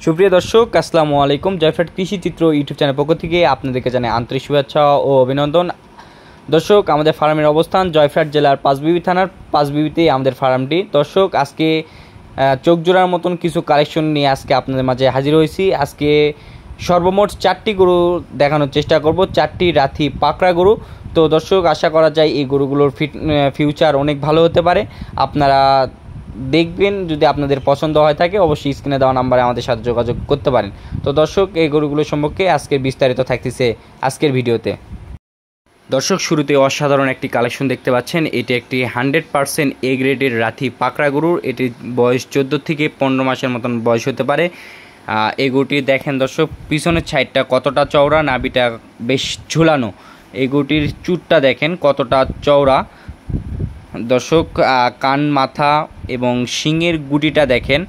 সুপ্রিয় দর্শক, আসসালামু আলাইকুম। জয়ফ্রাট কৃষি চিত্র ইউটিউব চ্যানেল পক্ষ থেকে আপনাদেরকে জানাই আন্তরিক শুভেচ্ছা ও অভিনন্দন। দর্শক, আমাদের ফার্মের অবস্থান জয়ফ্রাট জেলার পাঁচবিবি থানার পাঁচবিবিতেই আমাদের ফার্মটি। দর্শক, আজকে চোখ জোড়ার মতন কিছু কালেকশন নিয়ে আজকে আপনাদের মাঝে হাজির হয়েছি। আজকে সর্বমোট 4টি গরু দেখানোর চেষ্টা করব, 4টি রাথি পাকড়া গরু। তো দর্শক, আশা করা যায় এই গরুগুলোর ফিউচার অনেক ভালো হতে পারে। আপনারা দেখবেন, যদি আপনাদের পছন্দ হয় থাকে অবশ্যই স্ক্রিনে দেওয়া নাম্বারে আমাদের সাথে যোগাযোগ করতে পারেন। তো দর্শক, এই গরুগুলো সম্পর্কে আজকের বিস্তারিত থাকতেছে আজকের ভিডিওতে। দর্শক, শুরুতে অসাধারণ একটি কালেকশন দেখতে পাচ্ছেন। এটি একটি 100% এ গ্রেডের রাথি পাকড়া গরুর। এটির বয়স 14 থেকে 15 মাসের মতন বয়স হতে পারে। এই গরুটি দেখেন দর্শক, পিছনের সাইডটা কতটা চওড়া, নাভিটা বেশ ঝুলানো। এই গরুটির চুটটা দেখেন কতটা চওড়া। দর্শক, কান, মাথা এবং শিংয়ের গুটিটা দেখেন,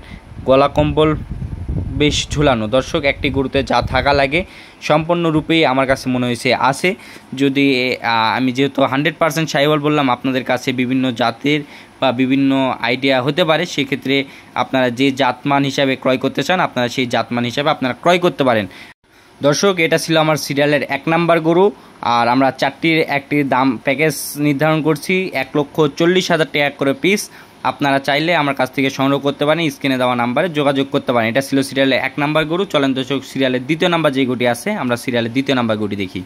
গলা কম্বল বেশ ঝুলানো। দর্শক, একটি গরুতে যা থাকা লাগে সম্পূর্ণরূপেই আমার কাছে মনে হয়েছে আছে। যদি আমি যেহেতু 100% সাইওয়াল বললাম, আপনাদের কাছে বিভিন্ন জাতের বা বিভিন্ন আইডিয়া হতে পারে, সেক্ষেত্রে আপনারা যে জাতমান হিসাবে ক্রয় করতে চান আপনারা সেই জাতমান হিসাবে আপনারা ক্রয় করতে পারেন। দর্শক, এটা ছিল আমার সিরিয়ালের 1 নাম্বার গরু। আর আমরা 4টির একটি দাম প্যাকেজ নির্ধারণ করছি 1,40,000 টাকা করে পিস। আপনারা চাইলে আমার কাছ থেকে সংগ্রহ করতে পারেন, স্ক্রিনে দেওয়া নাম্বারে যোগাযোগ করতে পারেন। এটা ছিল সিরিয়ালের 1 নাম্বার গরু। চলেন দর্শক, সিরিয়ালের 2য় নাম্বার যে গরুটি আছে আমরা সিরিয়ালের 2য় নাম্বার গরুটি দেখি।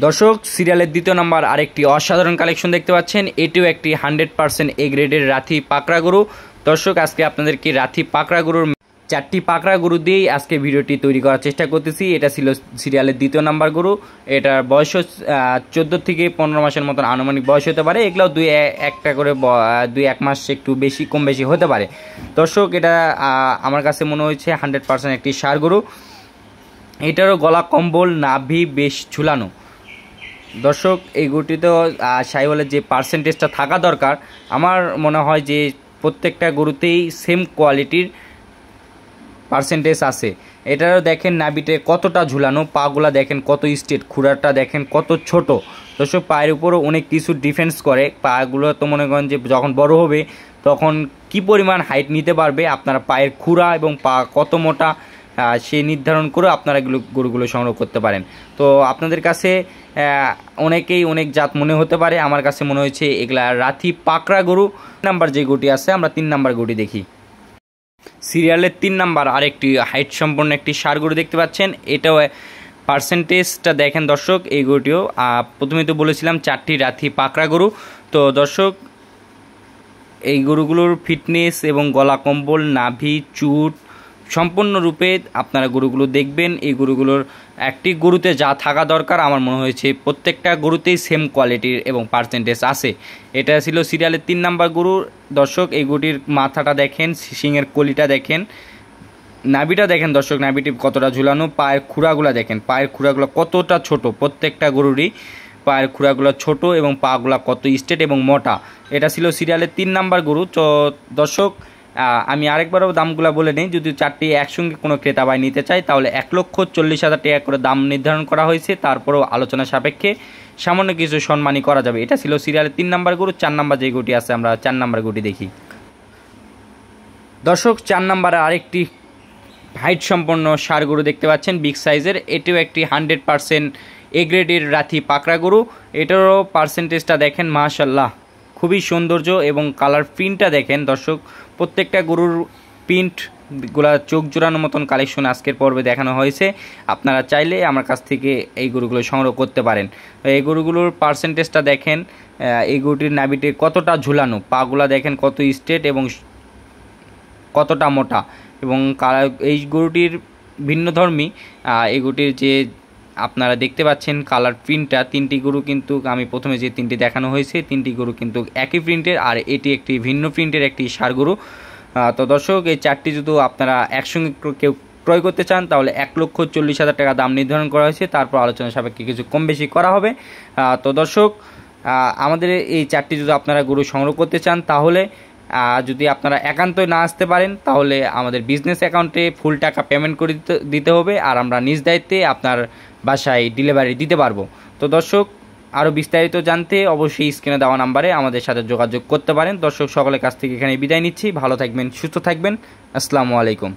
দর্শক, সিরিয়ালের 2য় নাম্বার আরেকটি অসাধারণ কালেকশন দেখতে পাচ্ছেন। এটিও একটি 100% এ গ্রেডের রাথি পাকড়া গরু। দর্শক, আজকে আপনাদেরকে রাথি পাকড়া গরুর 4টি পাকড়া গরু দিয়েই আজকে ভিডিওটি তৈরি করার চেষ্টা করতেছি। এটা ছিল সিরিয়ালের 2য় নাম্বার গরু। এটার বয়স 14 থেকে 15 মাসের মতন আনুমানিক বয়স হতে পারে। এগুলো একটা করে 2-1 মাস একটু বেশি কম বেশি হতে পারে। দর্শক, এটা আমার কাছে মনে হয়েছে 100% একটি ষাঁড় গরু। এটারও গলা কম্বল, নাভি বেশ ঝুলানো। দর্শক, এই গরুটিতেও সাইওয়ালের যে পার্সেন্টেজটা থাকা দরকার, আমার মনে হয় যে প্রত্যেকটা গরুতেই সেম কোয়ালিটির পার্সেন্টেজ আছে। এটারও দেখেন নাভিতে কতটা ঝুলানো, পাগুলা দেখেন কত স্ট্রেট, খুঁড়াটা দেখেন কত ছোট। দর্শক, পায়ের উপরও অনেক কিছু ডিফেন্স করে। পাগুলো তো মনে করেন যে যখন বড় হবে তখন কি পরিমাণ হাইট নিতে পারবে, আপনারা পায়ের খুঁড়া এবং পা কত মোটা সে নির্ধারণ করে আপনারা গরুগুলো সংগ্রহ করতে পারেন। তো আপনাদের কাছে অনেকেই অনেক জাত মনে হতে পারে, আমার কাছে মনে হয়েছে এগুলা রাথি পাকড়া গরু। নাম্বার যে গরুটি আছে আমরা 3 নাম্বার গরুটি দেখি। সিরিয়ালের 3 নাম্বার আরেকটি হাইট সম্পন্ন একটি ষাঁড় গরু দেখতে পাচ্ছেন। এটাও পার্সেন্টেজটা দেখেন দর্শক। এই গরুটিও প্রথমে তো বলেছিলাম 4টি রাথি পাকড়া গরু। তো দর্শক, এই গরুগুলোর ফিটনেস এবং গলা কম্বল, নাভি, চুট সম্পূর্ণরূপে আপনারা গরুগুলো দেখবেন। এই গরুগুলোর একটি গরুতে যা থাকা দরকার আমার মনে হয়েছে প্রত্যেকটা গরুতেই সেম কোয়ালিটির এবং পার্সেন্টেজ আছে। এটা ছিল সিরিয়ালের 3 নাম্বার গরু। দর্শক, এই গরুটির মাথাটা দেখেন, শিংয়ের কলিটা দেখেন, নাভিটা দেখেন দর্শক, নাভিটি কতটা ঝুলানো। পায়ের খুঁড়াগুলো দেখেন, পায়ের খুঁড়াগুলো কতটা ছোট। প্রত্যেকটা গরুরই পায়ের খুঁড়াগুলো ছোট এবং পাগুলা কত স্ট্রেট এবং মোটা। এটা ছিল সিরিয়ালের 3 নাম্বার গরু। তো দর্শক, আমি আরেকবারও দামগুলো বলে নিই। যদি 4টি একসঙ্গে কোনো ক্রেতা ভাই নিতে চায় তাহলে 1,40,000 টাকা করে দাম নির্ধারণ করা হয়েছে। তারপরেও আলোচনা সাপেক্ষে সামান্য কিছু সম্মানই করা যাবে। এটা ছিল সিরিয়ালের 3 নাম্বার গরু। 4 নাম্বার যে গরুটি আছে আমরা 4 নাম্বার গরুটি দেখি। দর্শক, 4 নাম্বারে আরেকটি হাইট সম্পন্ন ষাঁড় গরু দেখতে পাচ্ছেন, বিগ সাইজের। এটিও একটি 100% এ গ্রেডের রাথি পাকড়া গরু। এটারও পার্সেন্টেজটা দেখেন, মাশাআল্লাহ খুবই সৌন্দর্য এবং কালার প্রিন্টটা দেখেন দর্শক। প্রত্যেকটা গরুর প্রিন্টগুলা চোখ জোড়ানোর মতন কালেকশন আজকের পর্বে দেখানো হয়েছে। আপনারা চাইলে আমার কাছ থেকে এই গরুগুলো সংগ্রহ করতে পারেন। এই গরুগুলোর পার্সেন্টেজটা দেখেন, এই গরুটির নাভিতে কতটা ঝুলানো, পাগুলা দেখেন কত স্ট্রেট এবং কতটা মোটা। এবং এই গরুটির ভিন্নধর্মী এই গরুটির যে আপনারা দেখতে পাচ্ছেন কালার প্রিন্টটা, 3টি গরু কিন্তু আমি প্রথমে যে 3টি দেখানো হয়েছে 3টি গরু কিন্তু একই প্রিন্টের, আর এটি একটি ভিন্ন প্রিন্টের একটি ষাঁড় গরু। তো দর্শক, এই 4টি যদি আপনারা একসঙ্গে কেউ ক্রয় করতে চান তাহলে 1,40,000 টাকা দাম নির্ধারণ করা হয়েছে। তারপর আলোচনা সাপেক্ষে কিছু কম বেশি করা হবে। তো দর্শক, আমাদের এই 4টি যদি আপনারা গরু সংগ্রহ করতে চান তাহলে যদি আপনারা একান্তই না আসতে পারেন তাহলে আমাদের বিজনেস অ্যাকাউন্টে ফুল টাকা পেমেন্ট করে দিতে হবে, আর আমরা নিজ দায়িত্বে আপনার বাসায় ডেলিভারি দিতে পারবো। তো দর্শক, আরও বিস্তারিত জানতে অবশ্যই স্ক্রিনে দেওয়া নাম্বারে আমাদের সাথে যোগাযোগ করতে পারেন। দর্শক, সকলের কাছ থেকে এখানে বিদায় নিচ্ছি। ভালো থাকবেন, সুস্থ থাকবেন। আসসালামু আলাইকুম।